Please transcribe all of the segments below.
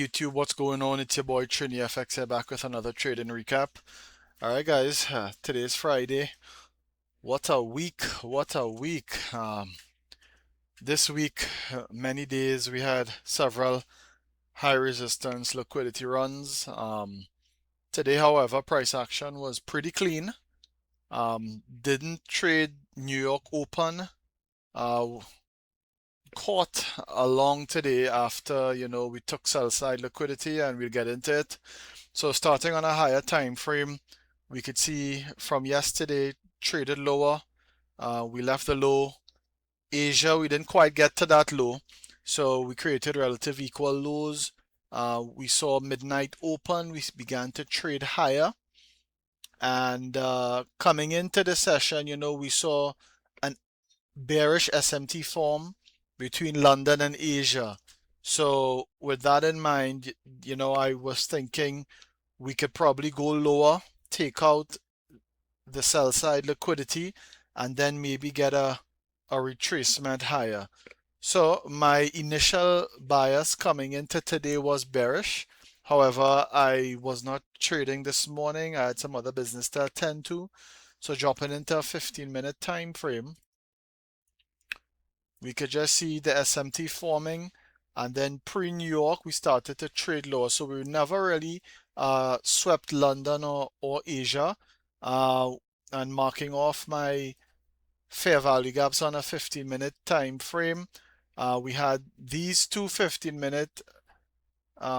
YouTube, what's going on? It's your boy TriniFX here, back with another trading recap. Alright guys, today is Friday. What a week, what a week. This week, many days we had several high resistance liquidity runs. Today, however, price action was pretty clean. Didn't trade New York Open. Caught along today after, we took sell side liquidity, and we'll get into it. So starting on a higher time frame, we could see from yesterday traded lower. We left the low. Asia, we didn't quite get to that low, so we created relative equal lows. We saw midnight open, we began to trade higher, and coming into the session, we saw an bearish SMT form between London and Asia. So with that in mind, I was thinking we could probably go lower, take out the sell side liquidity, and then maybe get a retracement higher. So my initial bias coming into today was bearish. However, I was not trading this morning. I had some other business to attend to. So dropping into a 15-minute time frame, we could just see the SMT forming, and then pre-New York we started to trade lower. So we never really swept London or Asia, and marking off my fair value gaps on a 15-minute time frame. We had these two 15-minute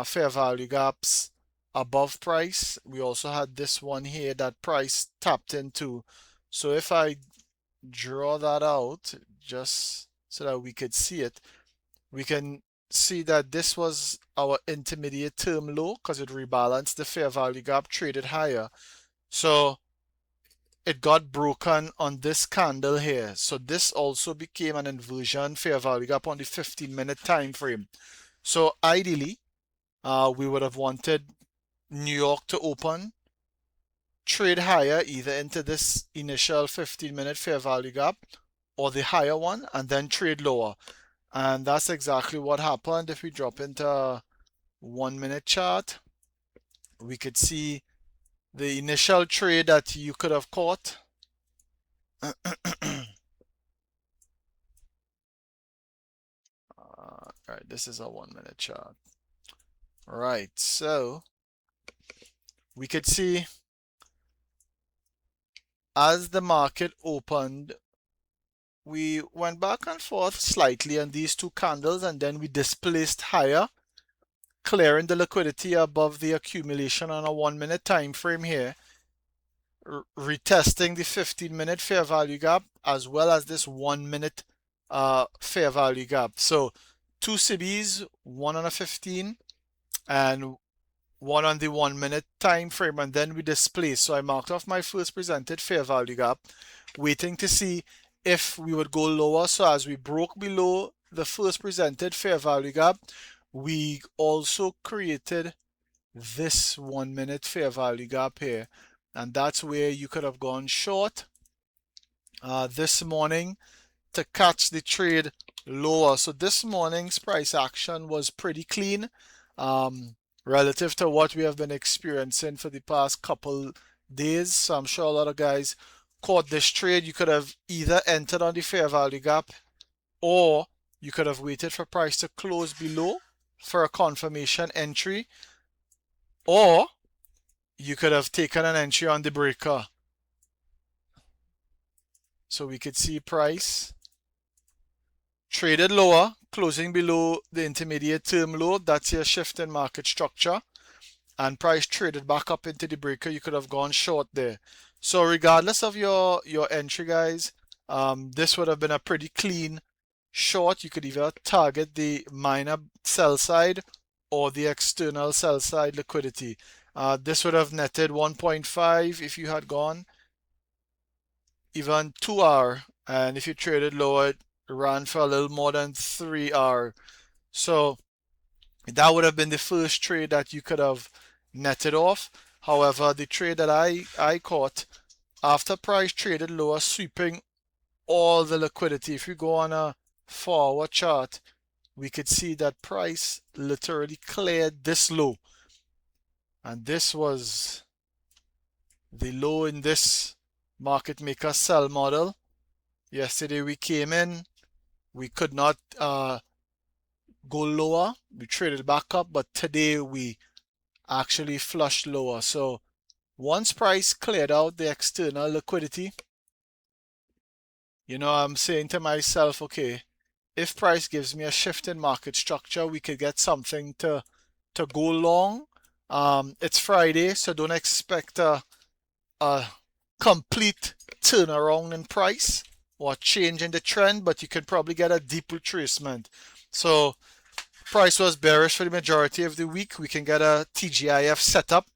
fair value gaps above price. We also had this one here that price tapped into. So if I draw that out just so that we could see it, we can see that this was our intermediate term low because it rebalanced the fair value gap, traded higher. So it got broken on this candle here. So this also became an inversion fair value gap on the 15-minute time frame. So ideally, we would have wanted New York to open, trade higher either into this initial 15-minute fair value gap or the higher one, and then trade lower. And that's exactly what happened. If we drop into a 1-minute chart, we could see the initial trade that you could have caught. Alright, this is a 1-minute chart. Right, so we could see as the market opened, we went back and forth slightly on these two candles, and then we displaced higher, clearing the liquidity above the accumulation on a 1-minute time frame here, retesting the 15-minute fair value gap as well as this 1-minute fair value gap. So two CBs, one on a 15 and one on the 1-minute time frame, and then we displaced. So I marked off my first presented fair value gap, waiting to see if we would go lower. So as we broke below the first presented fair value gap, we also created this 1-minute fair value gap here, and that's where you could have gone short this morning to catch the trade lower. So this morning's price action was pretty clean relative to what we have been experiencing for the past couple days. So I'm sure a lot of guys caught this trade. You could have either entered on the fair value gap, or you could have waited for price to close below for a confirmation entry, or you could have taken an entry on the breaker. So we could see price traded lower, closing below the intermediate term low. That's your shift in market structure. And price traded back up into the breaker. You could have gone short there. So regardless of your entry, guys, this would have been a pretty clean short. You could either target the minor sell side or the external sell side liquidity. This would have netted 1.5 if you had gone even 2 hour, and if you traded lower, it ran for a little more than 3 hour. So that would have been the first trade that you could have netted off. However, the trade that I caught after price traded lower, sweeping all the liquidity. If you go on a forward chart, we could see that price literally cleared this low. And this was the low in this market maker sell model. Yesterday we came in, we could not go lower, we traded back up, but today we actually flushed lower. So once price cleared out the external liquidity, I'm saying to myself, okay, if price gives me a shift in market structure, we could get something to go long. It's Friday, so don't expect a complete turnaround in price or change in the trend, but you could probably get a deep retracement. So price was bearish for the majority of the week. We can get a TGIF setup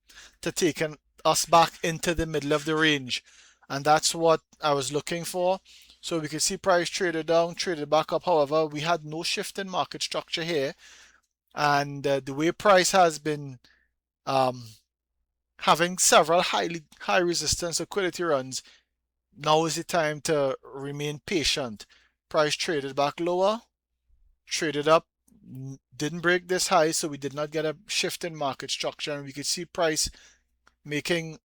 to take us back into the middle of the range, and that's what I was looking for. So we can see price traded down, traded back up. However, we had no shift in market structure here, and the way price has been having several high resistance liquidity runs, now is the time to remain patient. Price traded back lower, traded up, didn't break this high, so we did not get a shift in market structure, and we could see price making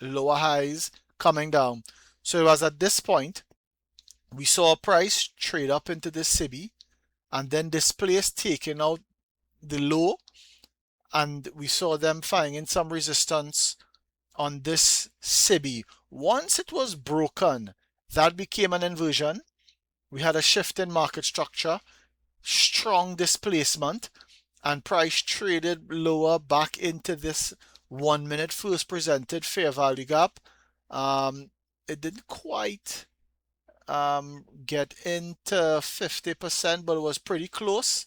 lower highs coming down. So it was at this point we saw price trade up into this SIBI and then displace, taking out the low, and we saw them finding some resistance on this SIBI. Once it was broken, that became an inversion. We had a shift in market structure, strong displacement, and price traded lower back into this 1 minute first presented fair value gap. It didn't quite get into 50%, but it was pretty close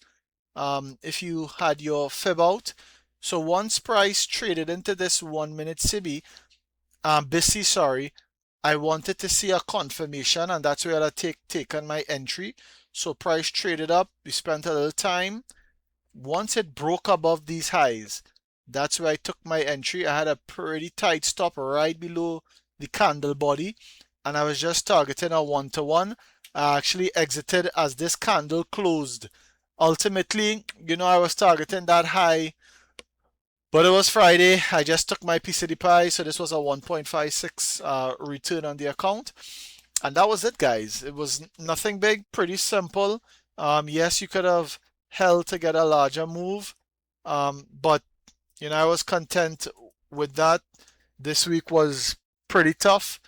if you had your fib out. So once price traded into this 1 minute SIBI, BISI, sorry, I wanted to see a confirmation, and that's where I taken my entry. So price traded up, we spent a little time. Once it broke above these highs, that's where I took my entry. I had a pretty tight stop right below the candle body, and I was just targeting a 1-to-1. I actually exited as this candle closed. Ultimately, I was targeting that high, but it was Friday. I just took my piece of the pie, so this was a 1.56 return on the account. And that was it, guys. It was nothing big, pretty simple. Yes, you could have held to get a larger move, but I was content with that. This week was pretty tough,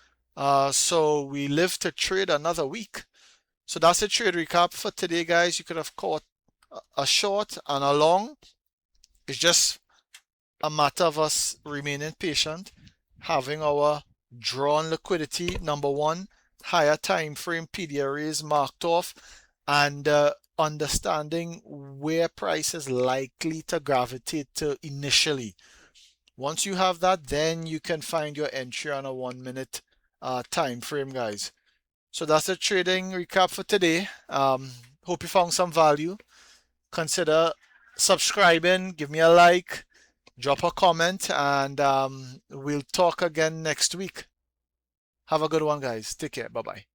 so we live to trade another week. So that's a trade recap for today, guys. You could have caught a short and a long. It's just a matter of us remaining patient, having our drawn liquidity, number one, higher time frame PDRAs marked off, and understanding where price is likely to gravitate to initially. Once you have that, then you can find your entry on a 1 minute time frame, guys. So that's a trading recap for today. Hope you found some value. Consider subscribing, give me a like, drop a comment, and we'll talk again next week. Have a good one, guys. Take care. Bye-bye.